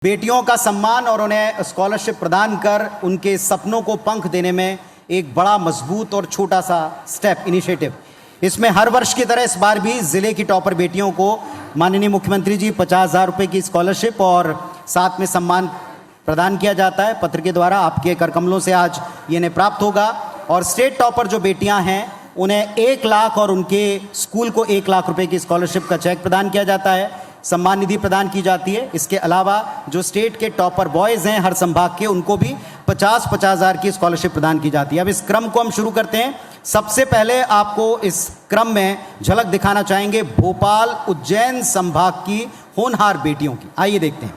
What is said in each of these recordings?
बेटियों का सम्मान और उन्हें स्कॉलरशिप प्रदान कर उनके सपनों को पंख देने में एक बड़ा मजबूत और छोटा सा स्टेप इनिशिएटिव। इसमें हर वर्ष की तरह इस बार भी जिले की टॉपर बेटियों को माननीय मुख्यमंत्री जी 50,000 रुपये की स्कॉलरशिप और साथ में सम्मान प्रदान किया जाता है। पत्र के द्वारा आपके करकमलों से आज ये इन्हें प्राप्त होगा। और स्टेट टॉपर जो बेटियां हैं उन्हें 1 लाख और उनके स्कूल को 1 लाख रुपए की स्कॉलरशिप का चेक प्रदान किया जाता है, सम्मान निधि प्रदान की जाती है। इसके अलावा जो स्टेट के टॉपर बॉयज़ हैं हर संभाग के, उनको भी 50,000 की स्कॉलरशिप प्रदान की जाती है। अब इस क्रम को हम शुरू करते हैं। सबसे पहले आपको इस क्रम में झलक दिखाना चाहेंगे भोपाल उज्जैन संभाग की होनहार बेटियों की। आइए देखते हैं।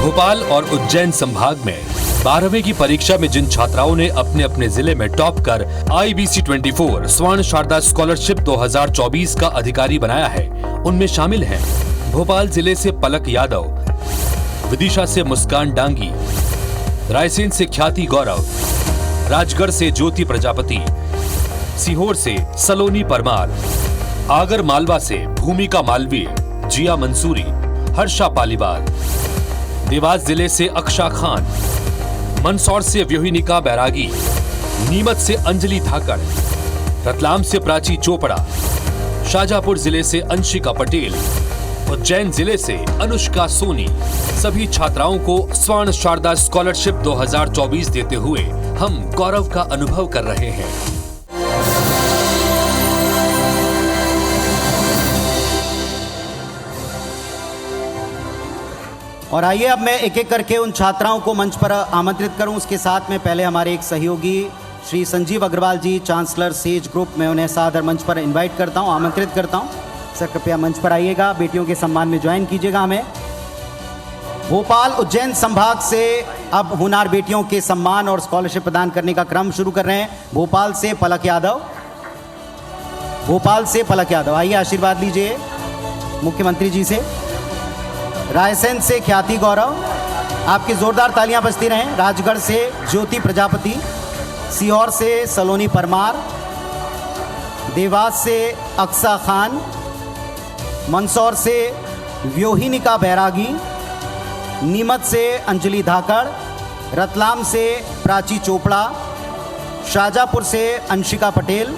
भोपाल और उज्जैन संभाग में 12वीं की परीक्षा में जिन छात्राओं ने अपने अपने जिले में टॉप कर IBC 24 स्वर्ण शारदा स्कॉलरशिप 2024 का अधिकारी बनाया है, उनमें शामिल हैं भोपाल जिले से पलक यादव, विदिशा से मुस्कान डांगी, रायसेन से ख्याति गौरव, राजगढ़ से ज्योति प्रजापति, सीहोर से सलोनी परमार, आगर मालवा से भूमिका मालवीय, जिया मंसूरी, हर्षा पालीवाल, देवास जिले से अक्षा खान, मंदसौर से व्योहिनिका बैरागी, नीमच से अंजलि धाकड़, रतलाम से प्राची चोपड़ा, शाजापुर जिले से अंशिका पटेल, उज्जैन जिले से अनुष्का सोनी, सभी छात्राओं को स्वर्ण शारदा स्कॉलरशिप 2024 देते हुए हम गौरव का अनुभव कर रहे हैं। और आइए अब मैं एक एक करके उन छात्राओं को मंच पर आमंत्रित करूं। उसके साथ में पहले हमारे एक सहयोगी श्री संजीव अग्रवाल जी, चांसलर सेज ग्रुप, में उन्हें सादर मंच पर इनवाइट करता हूं, आमंत्रित करता हूं। सर कृपया मंच पर आइएगा, बेटियों के सम्मान में ज्वाइन कीजिएगा हमें। भोपाल उज्जैन संभाग से अब होनहार बेटियों के सम्मान और स्कॉलरशिप प्रदान करने का क्रम शुरू कर रहे हैं। भोपाल से पलक यादव, भोपाल से पलक यादव, आइए आशीर्वाद लीजिए मुख्यमंत्री जी से। रायसेन से ख्याति गौरव, आपकी जोरदार तालियां बजती रहें। राजगढ़ से ज्योति प्रजापति, सीहोर से सलोनी परमार, देवास से अक्सा खान, मंदसौर से व्योहिनिका बैरागी, नीमच से अंजलि धाकड़, रतलाम से प्राची चोपड़ा, शाजापुर से अंशिका पटेल,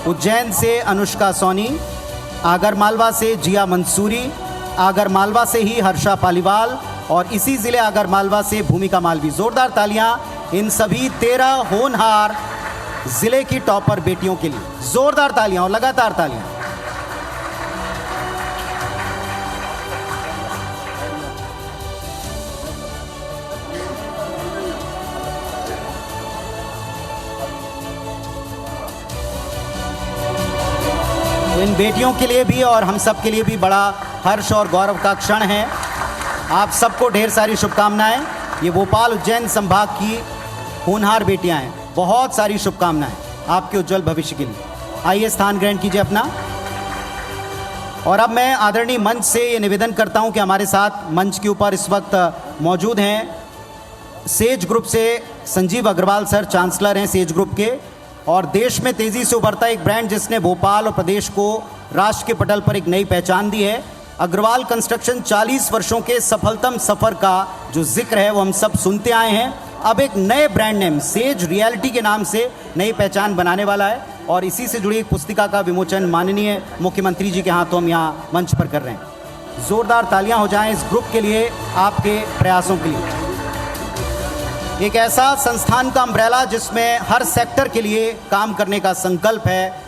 उज्जैन से अनुष्का सोनी, आगर मालवा से जिया मंसूरी, आगर मालवा से ही हर्षा पालीवाल और इसी जिले आगर मालवा से भूमिका मालवी। जोरदार तालियां इन सभी 13 होनहार जिले की टॉपर बेटियों के लिए। जोरदार तालियां और लगातार तालियां। तो इन बेटियों के लिए भी और हम सब के लिए भी बड़ा हर्ष और गौरव का क्षण है। आप सबको ढेर सारी शुभकामनाएं। ये भोपाल उज्जैन संभाग की होनहार बेटियां हैं, बहुत सारी शुभकामनाएं आपके उज्जवल भविष्य के लिए। आइए स्थान ग्रहण कीजिए अपना। और अब मैं आदरणीय मंच से ये निवेदन करता हूं कि हमारे साथ मंच के ऊपर इस वक्त मौजूद हैं सेज ग्रुप से संजीव अग्रवाल सर, चांसलर हैं सेज ग्रुप के, और देश में तेजी से उभरता एक ब्रांड जिसने भोपाल और प्रदेश को राष्ट्र के पटल पर एक नई पहचान दी है। अग्रवाल कंस्ट्रक्शन 40 वर्षों के सफलतम सफर का जो जिक्र है वो हम सब सुनते आए हैं। अब एक नए ब्रांड नेम सेज रियलिटी के नाम से नई पहचान बनाने वाला है और इसी से जुड़ी एक पुस्तिका का विमोचन माननीय मुख्यमंत्री जी के हाथों हम यहाँ मंच पर कर रहे हैं। जोरदार तालियां हो जाएं इस ग्रुप के लिए, आपके प्रयासों के लिए। एक ऐसा संस्थान का अम्ब्रेला जिसमें हर सेक्टर के लिए काम करने का संकल्प है,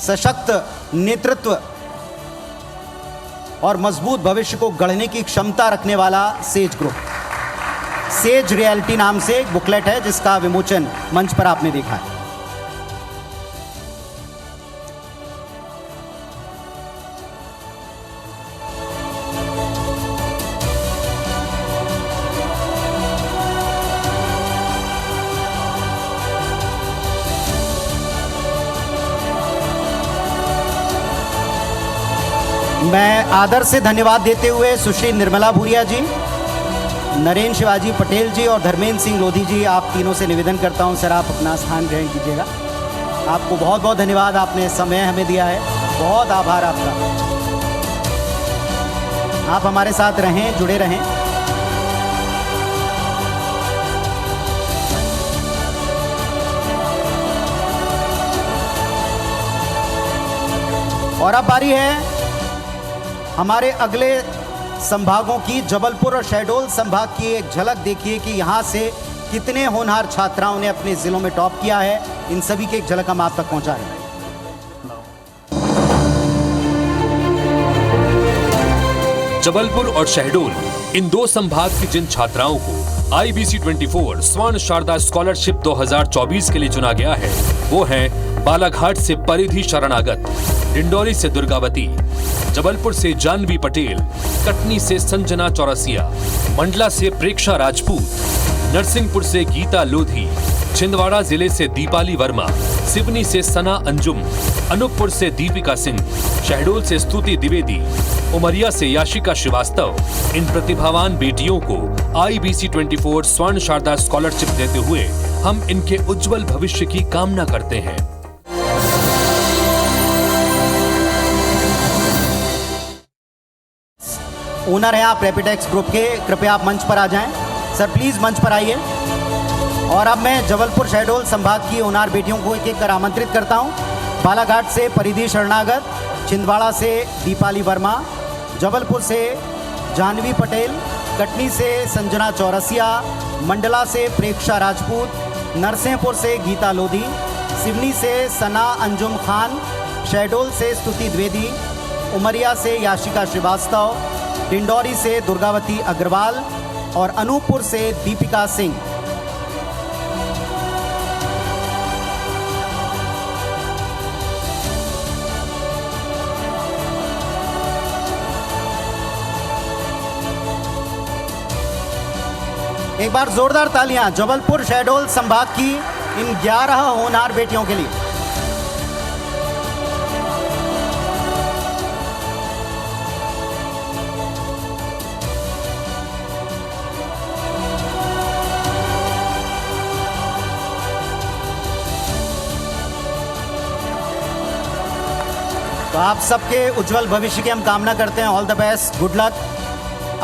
सशक्त नेतृत्व और मजबूत भविष्य को गढ़ने की क्षमता रखने वाला सेज ग्रुप। सेज रियलिटी नाम से एक बुकलेट है जिसका विमोचन मंच पर आपने देखा है। मैं आदर से धन्यवाद देते हुए सुश्री निर्मला भूरिया जी, नरेंद्र शिवाजी पटेल जी और धर्मेंद्र सिंह लोधी जी, आप तीनों से निवेदन करता हूं सर आप अपना स्थान ग्रहण कीजिएगा। आपको बहुत बहुत धन्यवाद, आपने समय हमें दिया है, बहुत आभार आपका। आप हमारे साथ रहें, जुड़े रहें। और अब बारी है हमारे अगले संभागों की। जबलपुर और शहडोल संभाग की एक झलक देखिए कि यहाँ से कितने होनहार छात्राओं ने अपने जिलों में टॉप किया है। इन सभी की एक झलक हम आप तक पहुँचा रहे हैं। जबलपुर और शहडोल, इन दो संभाग की जिन छात्राओं को IBC 24 स्वर्ण शारदा स्कॉलरशिप 2024 के लिए चुना गया है, वो हैं बालाघाट से परिधि शरणागत, डिंडौरी से दुर्गावती, जबलपुर से जानवी पटेल, कटनी से संजना चौरसिया, मंडला से प्रेक्षा राजपूत, नरसिंहपुर से गीता लोधी, छिंदवाड़ा जिले से दीपाली वर्मा, सिवनी से सना अंजुम, अनूपपुर से दीपिका सिंह, शहडोल से स्तुति द्विवेदी, उमरिया से याशिका श्रीवास्तव। इन प्रतिभावान बेटियों को IBC 24 स्वर्ण शारदा स्कॉलरशिप देते हुए हम इनके उज्जवल भविष्य की कामना करते हैं। ओनर हैं आप रैपिडेक्स ग्रुप के, कृपया आप मंच पर आ जाएं। सर प्लीज मंच पर आइए। और अब मैं जबलपुर शहडोल संभाग की होनहार बेटियों को एक एक कर आमंत्रित करता हूं। बालाघाट से परिधि शरणागत, छिंदवाड़ा से दीपाली वर्मा, जबलपुर से जानवी पटेल, कटनी से संजना चौरसिया, मंडला से प्रेक्षा राजपूत, नरसिंहपुर से गीता लोधी, सिवनी से सना अंजुम खान, शहडोल से स्तुति द्विवेदी, उमरिया से याशिका श्रीवास्तव, डिंडौरी से दुर्गावती अग्रवाल और अनूपपुर से दीपिका सिंह। एक बार जोरदार तालियां जबलपुर शहडोल संभाग की इन 11 होनहार बेटियों के लिए। तो आप सबके उज्जवल भविष्य की हम कामना करते हैं। All the best, good luck.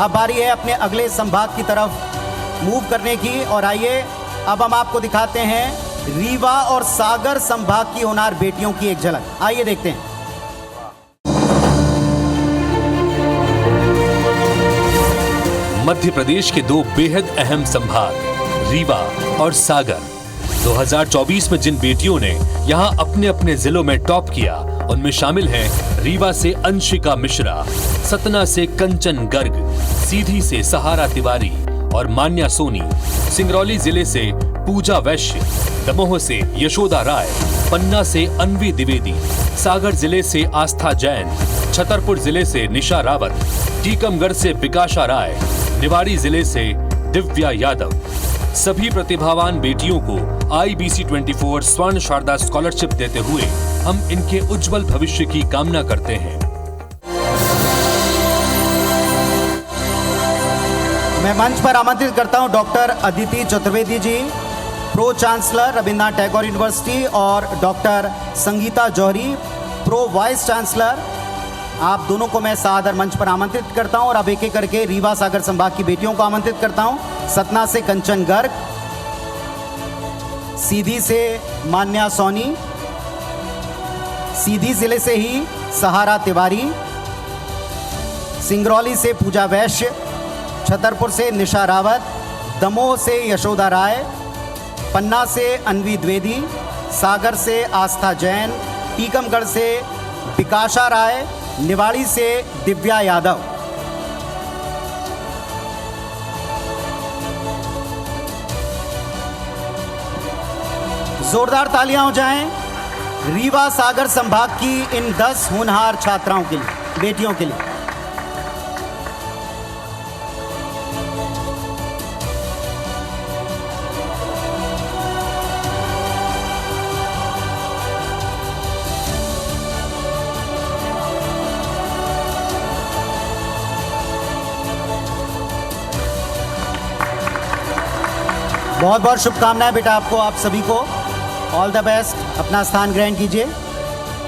अब बारी है अपने अगले संभाग की तरफ मूव करने की। और आइए अब हम आपको दिखाते हैं रीवा और सागर संभाग की होनहार बेटियों की एक झलक। आइए देखते हैं। मध्य प्रदेश के दो बेहद अहम संभाग रीवा और सागर। 2024 में जिन बेटियों ने यहां अपने अपने जिलों में टॉप किया, उनमें शामिल हैं रीवा से अंशिका मिश्रा, सतना से कंचन गर्ग, सीधी से सहारा तिवारी और मान्या सोनी, सिंगरौली जिले से पूजा वैश्य, दमोह से यशोदा राय, पन्ना से अन्वी द्विवेदी, सागर जिले से आस्था जैन, छतरपुर जिले से निशा रावत, टीकमगढ़ से विकाशा राय, निवाड़ी जिले से दिव्या यादव। सभी प्रतिभावान बेटियों को IBC 24 स्वर्ण शारदा स्कॉलरशिप देते हुए हम इनके उज्जवल भविष्य की कामना करते हैं। मैं मंच पर आमंत्रित करता हूं doctor Aditi Chaturvedi ji, pro chancellor Rabindranath Tagore university, और doctor Sangeeta Johri, pro vice chancellor. आप दोनों को मैं सादर मंच पर आमंत्रित करता हूं। और अब एक एक करके रीवा सागर संभाग की बेटियों को आमंत्रित करता हूं। सतना से कंचन गर्ग, सीधी से मान्या सोनी, सीधी जिले से ही सहारा तिवारी, सिंगरौली से पूजा वैश्य, छतरपुर से निशा रावत, दमोह से यशोदा राय, पन्ना से अन्वी द्विवेदी, सागर से आस्था जैन, टीकमगढ़ से विकाशा राय, निवाड़ी से दिव्या यादव। जोरदार तालियां हो जाएं रीवा सागर संभाग की इन 10 होनहार छात्राओं के लिए, बेटियों के लिए। बहुत बहुत शुभकामनाएं बेटा आपको, आप सभी को। ऑल द बेस्ट, अपना स्थान ग्रहण कीजिए।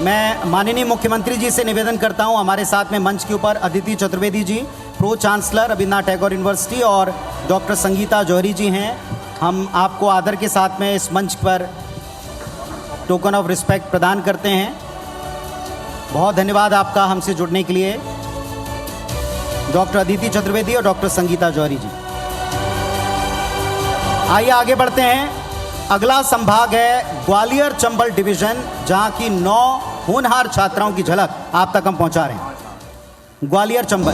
मैं माननीय मुख्यमंत्री जी से निवेदन करता हूं, हमारे साथ में मंच के ऊपर Aditi Chaturvedi ji, pro chancellor Rabindranath Tagore university, और डॉक्टर संगीता जौहरी जी हैं। हम आपको आदर के साथ में इस मंच पर टोकन ऑफ रिस्पेक्ट प्रदान करते हैं। बहुत धन्यवाद आपका हमसे जुड़ने के लिए, डॉक्टर अदिति चतुर्वेदी और डॉक्टर संगीता जौहरी जी। आइए आगे बढ़ते हैं। अगला संभाग है ग्वालियर चंबल डिवीजन, जहां की 9 होनहार छात्राओं की झलक आप तक हम पहुंचा रहे हैं। ग्वालियर चंबल।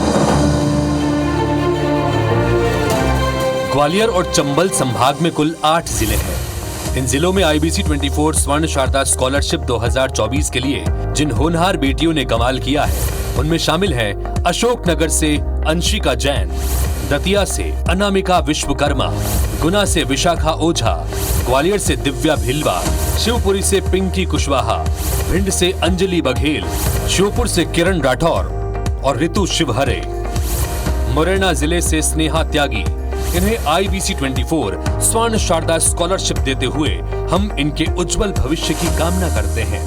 ग्वालियर और चंबल संभाग में कुल 8 जिले हैं। इन जिलों में IBC 24 स्वर्ण शारदा स्कॉलरशिप 2024 के लिए जिन होनहार बेटियों ने कमाल किया है, उनमें शामिल हैं अशोकनगर से अंशिका जैन, दतिया से अनामिका विश्वकर्मा, गुना से विशाखा ओझा, ग्वालियर से दिव्या भिलवा, शिवपुरी से पिंकी कुशवाहा, भिंड से अंजलि बघेल, श्योपुर से किरण राठौर और ऋतु शिवहरे, मुरैना जिले से स्नेहा त्यागी। इन्हें IBC 24 स्वर्ण शारदा स्कॉलरशिप देते हुए हम इनके उज्जवल भविष्य की कामना करते हैं।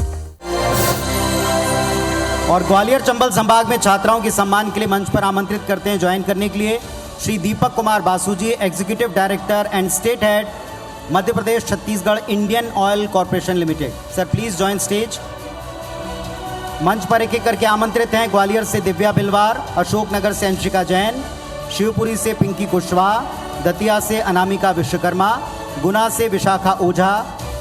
और ग्वालियर चंबल संभाग में छात्राओं के सम्मान के लिए मंच पर आमंत्रित करते हैं ज्वाइन करने के लिए Shri Deepak Kumar Basu ji, executive director and state head Madhya Pradesh Chhattisgarh Indian Oil Corporation Limited. Sir please join stage. मंच पर एक एक करके आमंत्रित हैं ग्वालियर से दिव्या बिलवार, अशोकनगर से अंशिका जैन, शिवपुरी से पिंकी कुशवाहा, दतिया से अनामिका विश्वकर्मा, गुना से विशाखा ओझा,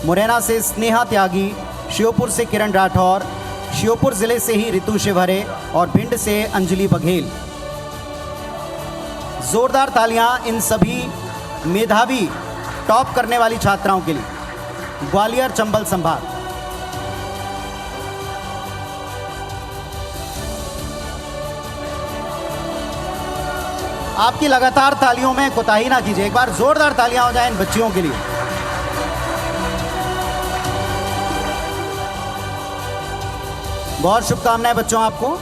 मुरैना से स्नेहा त्यागी, श्योपुर से किरण राठौर, श्योपुर जिले से ही ऋतु शिवहरे और भिंड से अंजलि बघेल। जोरदार तालियां इन सभी मेधावी टॉप करने वाली छात्राओं के लिए। ग्वालियर चंबल संभाग। आपकी लगातार तालियों में कोताही ना कीजिए, एक बार जोरदार तालियां हो जाएं इन बच्चियों के लिए। बहुत शुभकामनाएं बच्चों आपको।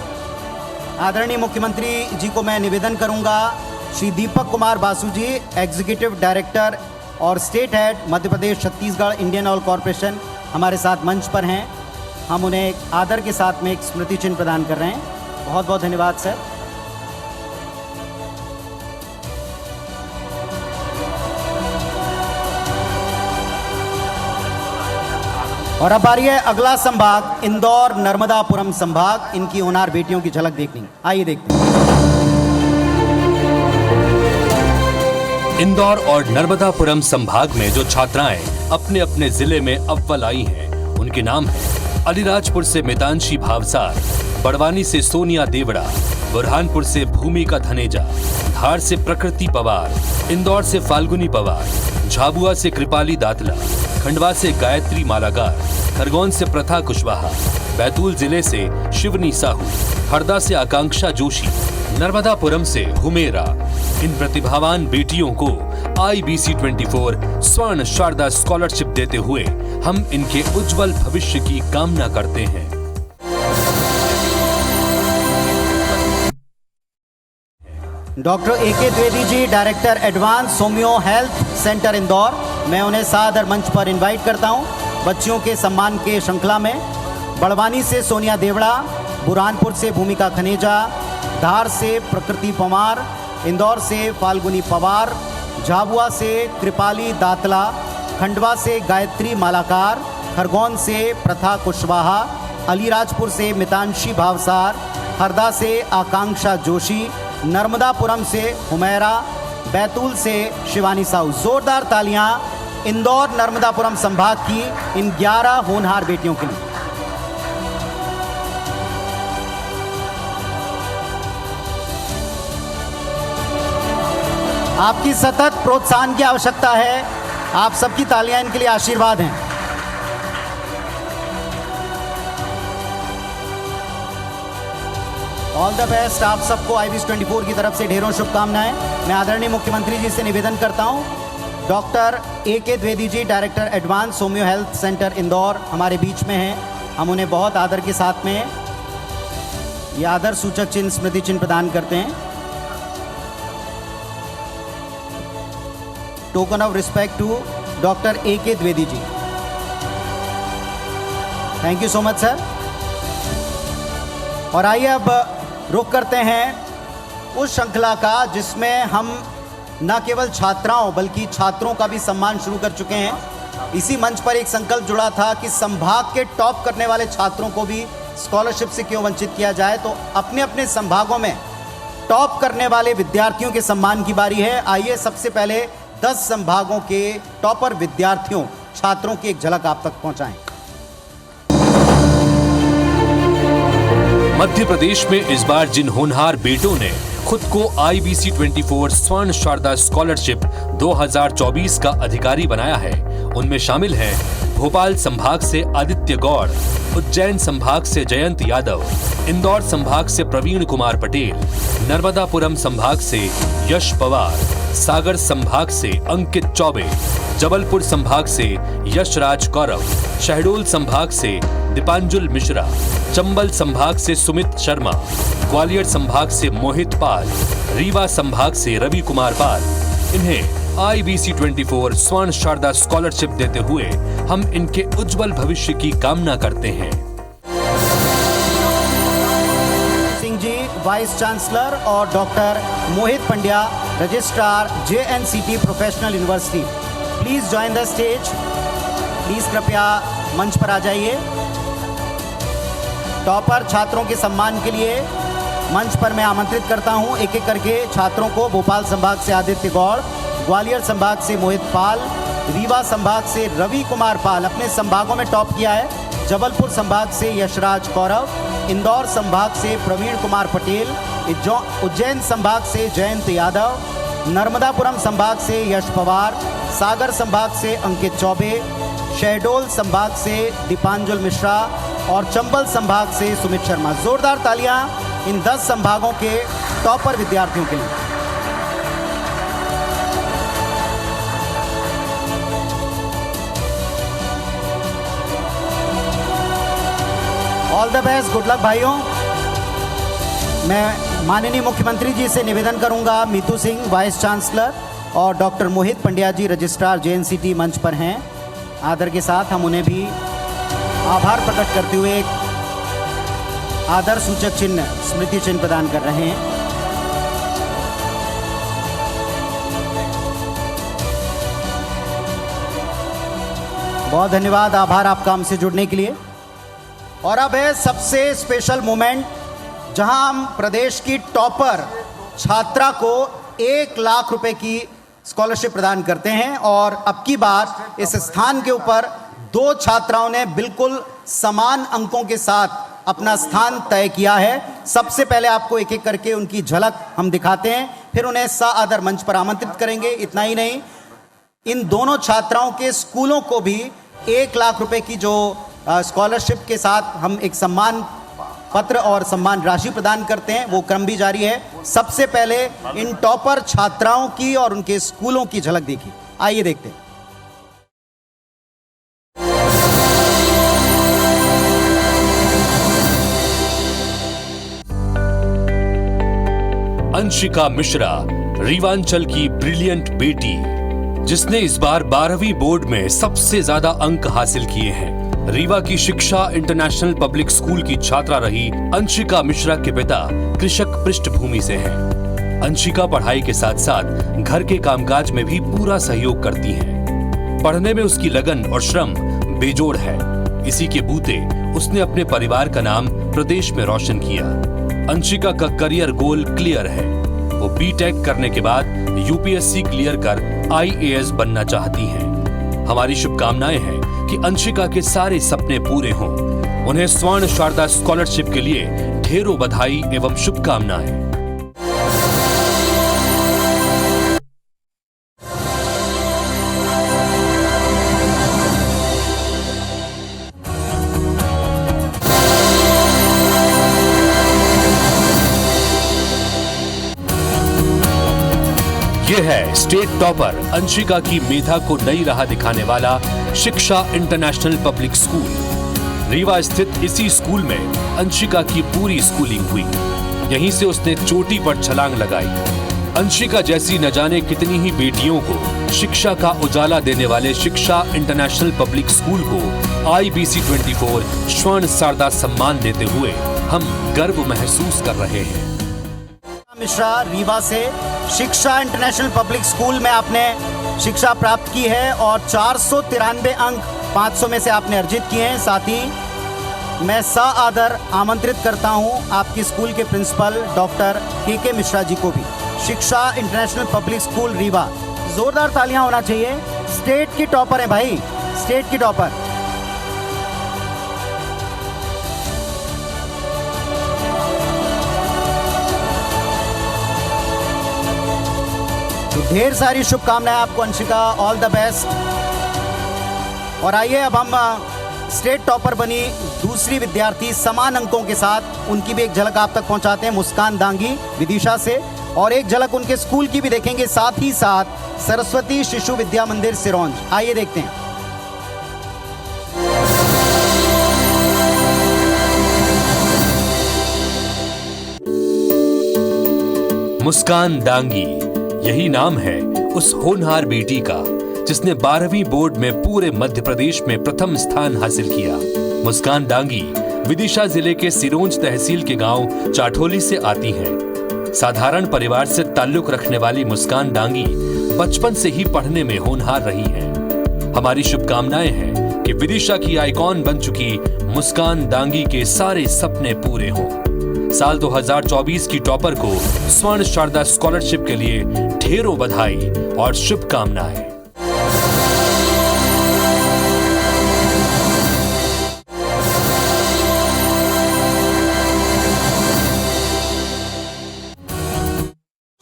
आदरणीय मुख्यमंत्री जी को मैं निवेदन करूंगा, श्री दीपक कुमार बासु जी, एग्जीक्यूटिव डायरेक्टर और state head Madhya Pradesh Chhattisgarh Indian Oil corporation, हमारे साथ मंच पर हैं। हम उन्हें आदर के साथ में एक स्मृति चिन्ह प्रदान कर रहे हैं। बहुत बहुत धन्यवाद सर। और अब आ रही है अगला संभाग इंदौर नर्मदापुरम संभाग। इनकी होनहार बेटियों की झलक देखनी, आइए देखते हैं। इंदौर और नर्मदापुरम संभाग में जो छात्राएं अपने अपने जिले में अव्वल आई हैं, उनके नाम हैं अलीराजपुर से मितांशी भावसार, बड़वानी से सोनिया देवड़ा, बुरहानपुर से भूमिका धनेजा, धार से प्रकृति पवार, इंदौर से फाल्गुनी पवार, झाबुआ से कृपाली दातला, खंडवा से गायत्री मालागार, खरगोन से प्रथा कुशवाहा, बैतूल जिले से शिवनी साहू, हरदा से आकांक्षा जोशी, नर्मदापुरम से हुमेरा। इन प्रतिभावान बेटियों को IBC 24 स्वर्ण शारदा स्कॉलरशिप देते हुए हम इनके उज्जवल भविष्य की कामना करते हैं। Doctor AK Dwivedi ji, director advance homeo health centre Indore, मैं उन्हें सादर मंच पर इनवाइट करता हूं बच्चियों के सम्मान के श्रृंखला में। बड़वानी से सोनिया देवड़ा, बुरहानपुर से भूमिका खनेजा, धार से प्रकृति पवार, इंदौर से फाल्गुनी पवार, झाबुआ से कृपाली दातला, खंडवा से गायत्री मालाकार, खरगोन से प्रथा कुशवाहा, अलीराजपुर से मितांशी भावसार, हरदा से आकांक्षा जोशी, नर्मदापुरम से हुमेरा, बैतूल से शिवानी साहू। जोरदार तालियां इंदौर नर्मदापुरम संभाग की इन 11 होनहार बेटियों के लिए। आपकी सतत प्रोत्साहन की आवश्यकता है। आप सबकी तालियां इनके लिए आशीर्वाद हैं। All the best. आप सबको IBC 24 की तरफ से ढेरों शुभकामनाएं। मैं आदरणीय मुख्यमंत्री जी से निवेदन करता हूं, doctor AK Dwivedi ji, director advance homeo health centre Indore, हमारे बीच में हैं। हम उन्हें बहुत आदर के साथ में ये आदर सूचक चिन्ह, स्मृति चिन्ह प्रदान करते हैं। Token of respect to doctor AK Dwivedi ji. Thank you so much sir. और आइए अब रुख करते हैं उस श्रृंखला का जिसमें हम न केवल छात्राओं बल्कि छात्रों का भी सम्मान शुरू कर चुके हैं। इसी मंच पर एक संकल्प जुड़ा था कि संभाग के टॉप करने वाले छात्रों को भी स्कॉलरशिप से क्यों वंचित किया जाए, तो अपने अपने संभागों में टॉप करने वाले विद्यार्थियों के सम्मान की बारी है। आइए सबसे पहले 10 संभागों के टॉपर विद्यार्थियों छात्रों की एक झलक आप तक पहुंचाएं। मध्य प्रदेश में इस बार जिन होनहार बेटों ने खुद को IBC 24 स्वर्ण शारदा स्कॉलरशिप 2024 का अधिकारी बनाया है, उनमें शामिल हैं भोपाल संभाग से आदित्य गौड़, उज्जैन संभाग से जयंत यादव, इंदौर संभाग से प्रवीण कुमार पटेल, नर्मदापुरम संभाग से यश पवार, सागर संभाग से अंकित चौबे, जबलपुर संभाग से यशराज गौरव, शहडोल संभाग से दीपांजुल मिश्रा, चंबल संभाग से सुमित शर्मा, ग्वालियर संभाग से मोहित पाल, रीवा संभाग से रवि कुमार पाल। इन्हें IBC 24 स्वर्ण शारदा स्कॉलरशिप देते हुए हम इनके उज्जवल भविष्य की कामना करते हैं। सिंह जी वाइस चांसलर और doctor Mohit Pandya registrar JNCT professional university, please join the stage. Please कृपया मंच पर आ जाइए। टॉपर छात्रों के सम्मान के लिए मंच पर मैं आमंत्रित करता हूं एक एक करके छात्रों को। भोपाल संभाग से आदित्य गौड़, ग्वालियर संभाग से मोहित पाल, रीवा संभाग से रवि कुमार पाल अपने संभागों में टॉप किया है। जबलपुर संभाग से यशराज गौरव, इंदौर संभाग से प्रवीण कुमार पटेल, उज्जैन संभाग से जयंत यादव, नर्मदापुरम संभाग से यश पवार, सागर संभाग से अंकित चौबे, शहडोल संभाग से दीपांजुल मिश्रा और चंबल संभाग से सुमित शर्मा। जोरदार तालियां इन 10 संभागों के टॉपर विद्यार्थियों के लिए। All the best, good luck भाइयों। मैं माननीय मुख्यमंत्री जी से निवेदन करूंगा, मीतू सिंह वाइस चांसलर और डॉक्टर मोहित पंड्या जी रजिस्ट्रार JNCT मंच पर हैं। आदर के साथ हम उन्हें भी आभार प्रकट करते हुए एक आदर सूचक चिन्ह, स्मृति चिन्ह प्रदान कर रहे हैं। बहुत धन्यवाद, आभार आपका हमसे जुड़ने के लिए। और अब है सबसे स्पेशल मोमेंट जहां हम प्रदेश की टॉपर छात्रा को 1 लाख रुपए की स्कॉलरशिप प्रदान करते हैं। और अब की बार इस स्थान के ऊपर 2 छात्राओं ने बिल्कुल समान अंकों के साथ अपना स्थान तय किया है। सबसे पहले आपको एक एक करके उनकी झलक हम दिखाते हैं, फिर उन्हें सादर मंच पर आमंत्रित करेंगे। इतना ही नहीं, इन दोनों छात्राओं के स्कूलों को भी 1 लाख रुपए की जो स्कॉलरशिप के साथ हम एक सम्मान पत्र और सम्मान राशि प्रदान करते हैं, वो क्रम भी जारी है। सबसे पहले इन टॉपर छात्राओं की और उनके स्कूलों की झलक देखिए, आइए देखते हैं। अंशिका मिश्रा, रीवांचल की ब्रिलियंट बेटी, जिसने इस बार 12वीं बोर्ड में सबसे ज्यादा अंक हासिल किए हैं। रीवा की शिक्षा इंटरनेशनल पब्लिक स्कूल की छात्रा रही अंशिका मिश्रा के पिता कृषक पृष्ठभूमि से हैं। अंशिका पढ़ाई के साथ साथ घर के कामकाज में भी पूरा सहयोग करती हैं। पढ़ने में उसकी लगन और श्रम बेजोड़ है। इसी के बूते उसने अपने परिवार का नाम प्रदेश में रोशन किया। अंशिका का करियर गोल क्लियर है। वो B.Tech करने के बाद UPSC क्लियर कर IAS बनना चाहती हैं। हमारी शुभकामनाएं हैं कि अंशिका के सारे सपने पूरे हों। उन्हें स्वर्ण शारदा स्कॉलरशिप के लिए ढेरों बधाई एवं शुभकामनाएं। ये है स्टेट टॉपर अंशिका की मेधा को नई राह दिखाने वाला शिक्षा इंटरनेशनल पब्लिक स्कूल। रीवा स्थित इसी स्कूल में अंशिका की पूरी स्कूलिंग हुई। यहीं से उसने चोटी पर छलांग लगाई। अंशिका जैसी न जाने कितनी ही बेटियों को शिक्षा का उजाला देने वाले शिक्षा इंटरनेशनल पब्लिक स्कूल को IBC 24 स्वर्ण शारदा सम्मान देते हुए हम गर्व महसूस कर रहे हैं। मिश्रा रीवा से शिक्षा इंटरनेशनल पब्लिक स्कूल में आपने शिक्षा प्राप्त की है और 493 अंक 500 में से आपने अर्जित किए हैं। साथ ही मैं सादर आमंत्रित करता हूं आपकी स्कूल के प्रिंसिपल डॉक्टर के मिश्रा जी को भी। शिक्षा इंटरनेशनल पब्लिक स्कूल रीवा, जोरदार तालियां होना चाहिए। स्टेट की टॉपर है भाई, स्टेट की टॉपर। तो ढेर सारी शुभकामनाएं आपको अंशिका, ऑल द बेस्ट। और आइए अब हम स्टेट टॉपर बनी दूसरी विद्यार्थी समान अंकों के साथ, उनकी भी एक झलक आप तक पहुंचाते हैं। मुस्कान दांगी विदिशा से, और एक झलक उनके स्कूल की भी देखेंगे, साथ ही साथ सरस्वती शिशु विद्या मंदिर सिरोंज। आइए देखते हैं। मुस्कान दांगी, यही नाम है उस होनहार बेटी का जिसने 12वीं बोर्ड में पूरे मध्य प्रदेश में प्रथम स्थान हासिल किया। मुस्कान दांगी विदिशा जिले के सिरोंज तहसील के गांव चाठोली से आती हैं। साधारण परिवार से ताल्लुक रखने वाली मुस्कान दांगी बचपन से ही पढ़ने में होनहार रही हैं। हमारी शुभकामनाएं हैं कि विदिशा की आइकॉन बन चुकी मुस्कान दांगी के सारे सपने पूरे हों। साल 2024 की टॉपर को स्वर्ण शारदा स्कॉलरशिप के लिए ढेरों बधाई और शुभकामनाएं।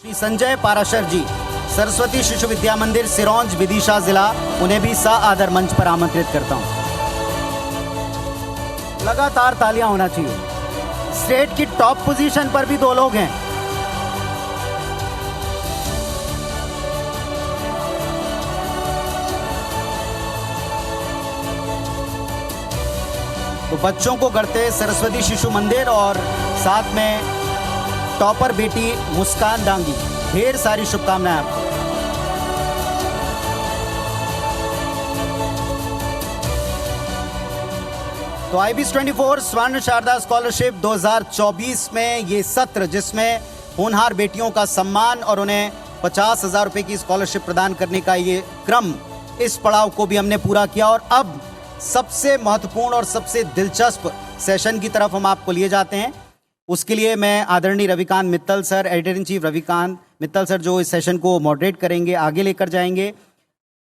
श्री संजय पाराशर जी, सरस्वती शिशु विद्या मंदिर सिरोंज विदिशा जिला, उन्हें भी सादर मंच पर आमंत्रित करता हूं। लगातार तालियां होना चाहिए। स्टेट की टॉप पोजीशन पर भी 2 लोग हैं। तो बच्चों को गढ़ते सरस्वती शिशु मंदिर और साथ में टॉपर बेटी मुस्कान दांगी, ढेर सारी शुभकामनाएं आपको। तो IBC 24 स्वर्ण शारदा स्कॉलरशिप 2024 में ये सत्र, जिसमें होनहार बेटियों का सम्मान और उन्हें 50,000 रुपए की स्कॉलरशिप प्रदान करने का ये क्रम, इस पड़ाव को भी हमने पूरा किया। और अब सबसे महत्वपूर्ण और सबसे दिलचस्प सेशन की तरफ हम आपको लिए जाते हैं। उसके लिए मैं आदरणीय Ravikant Mittal sir, editor in chief Ravikant Mittal sir, जो इस सेशन को मॉडरेट करेंगे, आगे लेकर जाएंगे,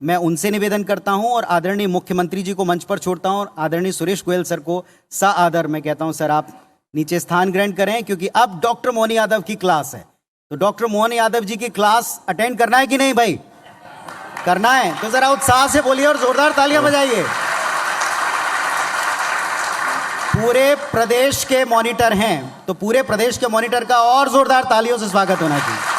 मैं उनसे निवेदन करता हूं। और आदरणीय मुख्यमंत्री जी को मंच पर छोड़ता हूं और आदरणीय सुरेश गोयल सर को सादर मैं कहता हूं, सर आप नीचे स्थान ग्रहण करें, क्योंकि अब डॉक्टर मोहन यादव की क्लास है। तो डॉक्टर मोहन यादव जी की क्लास अटेंड करना है कि नहीं भाई? करना है तो जरा उत्साह से बोलिए और जोरदार तालियां बजाइए। पूरे प्रदेश के मॉनिटर हैं, तो पूरे प्रदेश के मॉनिटर का और जोरदार तालियों से स्वागत होना चाहिए।